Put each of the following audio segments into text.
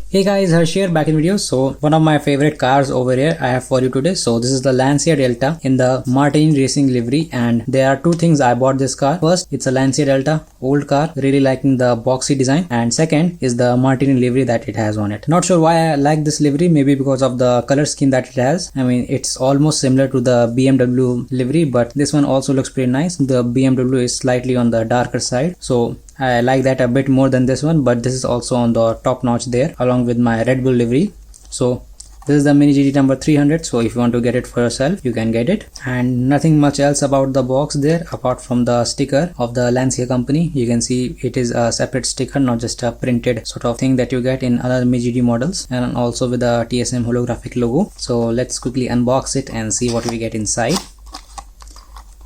Hey guys, Harsh here, back in video. So one of my favorite cars over here I have for you today. So this is the Lancia Delta in the Martini racing livery, and there are two things I bought this car. First, it's a Lancia Delta, old car, really liking the boxy design, and second is the Martini livery that it has on it. Not sure why I like this livery, maybe because of the color scheme that it has. I mean, it's almost similar to the BMW livery, but this one also looks pretty nice. The BMW is slightly on the darker side, so I like that a bit more than this one, but this is also on the top notch there along with my Red Bull livery. So this is the Mini GT number 300, so if you want to get it for yourself you can get it. And nothing much else about the box there apart from the sticker of the Lancia company. You can see it is a separate sticker, not just a printed sort of thing that you get in other Mini GT models, and also with the TSM holographic logo. So let's quickly unbox it and see what we get inside.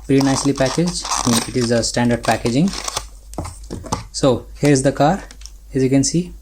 Pretty nicely packaged. I mean, it is a standard packaging. So here's the car. As you can see,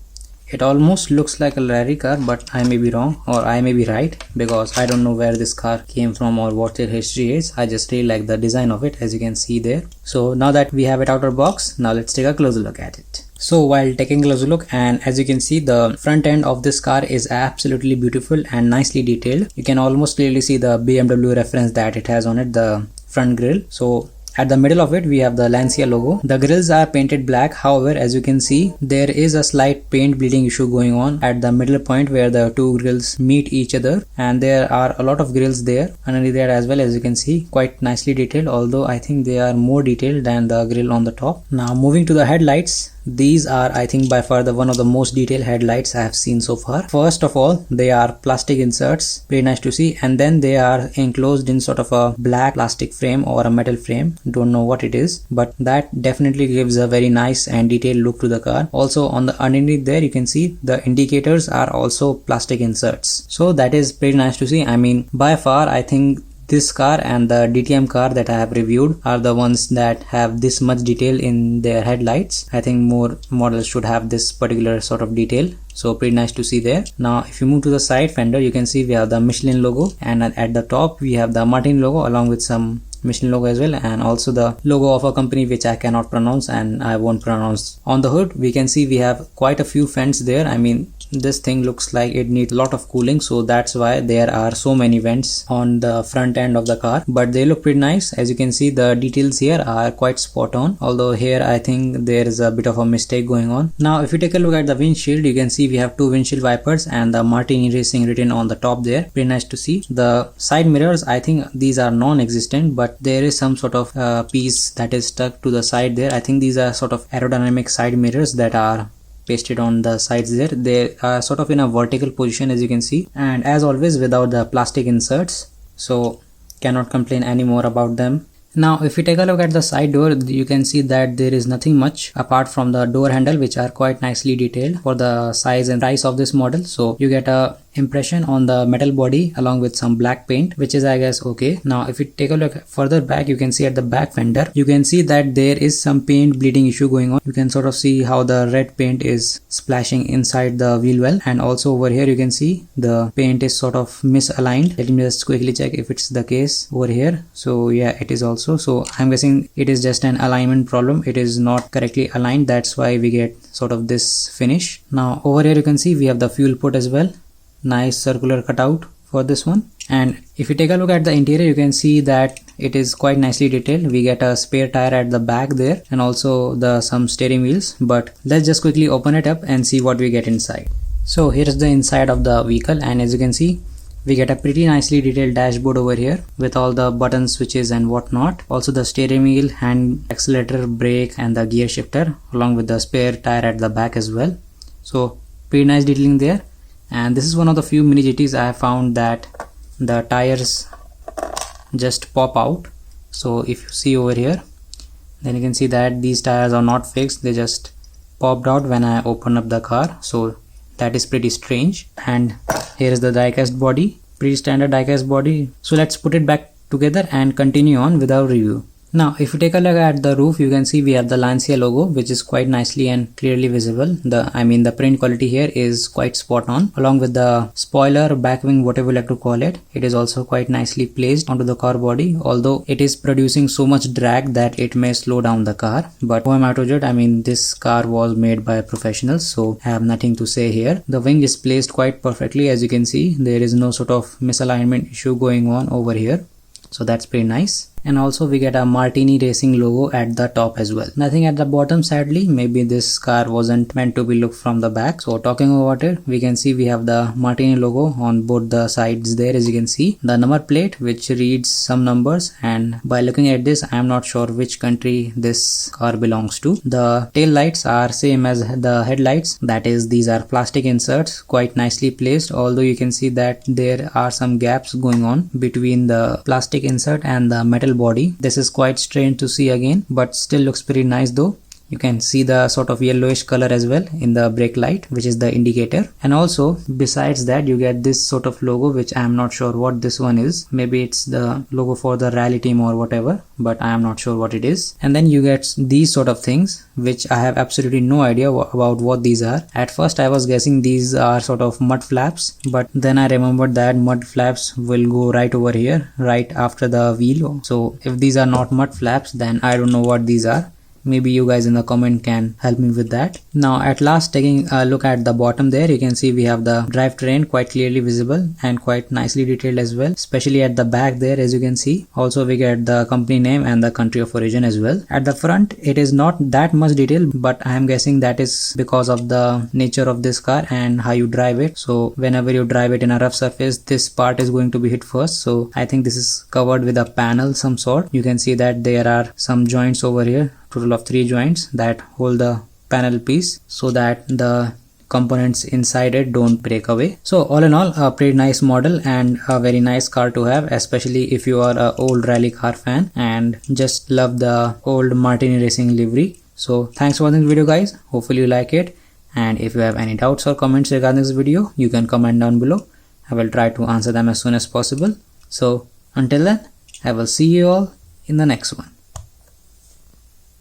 it almost looks like a rally car, but I may be wrong or I may be right, because I don't know where this car came from or what their history is. I just really like the design of it, as you can see there. So now that we have it out of box, now let's take a closer look at it. So while taking a closer look, and as you can see, the front end of this car is absolutely beautiful and nicely detailed. You can almost clearly see the BMW reference that it has on it, the front grille. So at the middle of it we have the Lancia logo. The grills are painted black, however as you can see there is a slight paint bleeding issue going on at the middle point where the two grills meet each other, and there are a lot of grills there underneath there as well. As you can see, quite nicely detailed, although I think they are more detailed than the grill on the top. Now moving to the headlights, these are I think by far the one of the most detailed headlights I have seen so far. First of all, they are plastic inserts, pretty nice to see, and then they are enclosed in sort of a black plastic frame or a metal frame. Don't know what it is, but that definitely gives a very nice and detailed look to the car. Also on the underneath there you can see the indicators are also plastic inserts, so that is pretty nice to see. I mean, by far I think this car and the DTM car that I have reviewed are the ones that have this much detail in their headlights. I think more models should have this particular sort of detail, so pretty nice to see there. Now if you move to the side fender, you can see we have the Michelin logo, and at the top we have the Martini logo along with some Michelin logo as well, and also the logo of a company which I cannot pronounce and I won't pronounce. On the hood we can see we have quite a few vents there. I mean, this thing looks like it needs a lot of cooling, so that's why there are so many vents on the front end of the car, but they look pretty nice. As you can see, the details here are quite spot on, although here I think there is a bit of a mistake going on. Now if you take a look at the windshield, you can see we have two windshield wipers and the Martini Racing written on the top there. Pretty nice to see. The side mirrors, I think these are non-existent, but there is some sort of piece that is stuck to the side there. I think these are sort of aerodynamic side mirrors that are pasted on the sides there. They are sort of in a vertical position, as you can see, and as always without the plastic inserts, so cannot complain any more about them. Now if you take a look at the side door, you can see that there is nothing much apart from the door handle, which are quite nicely detailed for the size and price of this model. So you get a impression on the metal body along with some black paint, which is I guess okay. Now if you take a look further back, you can see at the back fender, you can see that there is some paint bleeding issue going on. You can sort of see how the red paint is splashing inside the wheel well, and also over here you can see the paint is sort of misaligned. Let me just quickly check if it's the case over here. So yeah, it is also. So I'm guessing it is just an alignment problem. It is not correctly aligned, that's why we get sort of this finish. Now over here you can see we have the fuel port as well. Nice circular cutout for this one. And if you take a look at the interior, you can see that it is quite nicely detailed. We get a spare tire at the back there, and also some steering wheels. But let's just quickly open it up and see what we get inside. So here is the inside of the vehicle, and as you can see we get a pretty nicely detailed dashboard over here with all the buttons, switches and whatnot. Also the steering wheel, hand accelerator, brake and the gear shifter, along with the spare tire at the back as well. So pretty nice detailing there. And this is one of the few Mini GTs I have found that the tires just pop out. So if you see over here, then you can see that these tires are not fixed, they just popped out when I opened up the car. So that is pretty strange. And here is the diecast body, pretty standard diecast body. So let's put it back together and continue on with our review. Now if you take a look at the roof, you can see we have the Lancia logo, which is quite nicely and clearly visible. The print quality here is quite spot on, along with the spoiler, back wing, whatever you like to call it. It is also quite nicely placed onto the car body, although it is producing so much drag that it may slow down the car. But who am I to judge? I mean, this car was made by professionals, so I have nothing to say here. The wing is placed quite perfectly. As you can see, there is no sort of misalignment issue going on over here, so that's pretty nice. And also we get a Martini Racing logo at the top as well. Nothing at the bottom, sadly. Maybe this car wasn't meant to be looked from the back. So talking about it, we can see we have the Martini logo on both the sides there. As you can see, the number plate which reads some numbers, and by looking at this I am not sure which country this car belongs to. The tail lights are same as the headlights, that is, these are plastic inserts, quite nicely placed, although you can see that there are some gaps going on between the plastic insert and the metal body. This is quite strange to see again, but still looks pretty nice though. You can see the sort of yellowish color as well in the brake light, which is the indicator. And also besides that, you get this sort of logo, which I am not sure what this one is. Maybe it's the logo for the rally team or whatever, but I am not sure what it is. And then you get these sort of things, which I have absolutely no idea about what these are. At first I was guessing these are sort of mud flaps, but then I remembered that mud flaps will go right over here, right after the wheel. So if these are not mud flaps, then I don't know what these are. Maybe you guys in the comment can help me with that. Now at last, taking a look at the bottom there, you can see we have the drivetrain quite clearly visible and quite nicely detailed as well, especially at the back there. As you can see, also we get the company name and the country of origin as well. At the front it is not that much detail, but I am guessing that is because of the nature of this car and how you drive it. So whenever you drive it in a rough surface, this part is going to be hit first. So I think this is covered with a panel some sort. You can see that there are some joints over here, total of 3 joints that hold the panel piece, so that the components inside it don't break away. So all in all, a pretty nice model and a very nice car to have, especially if you are an old rally car fan and just love the old Martini Racing livery. So thanks for watching this video, guys. Hopefully you like it, and if you have any doubts or comments regarding this video, you can comment down below. I will try to answer them as soon as possible. So until then, I will see you all in the next one.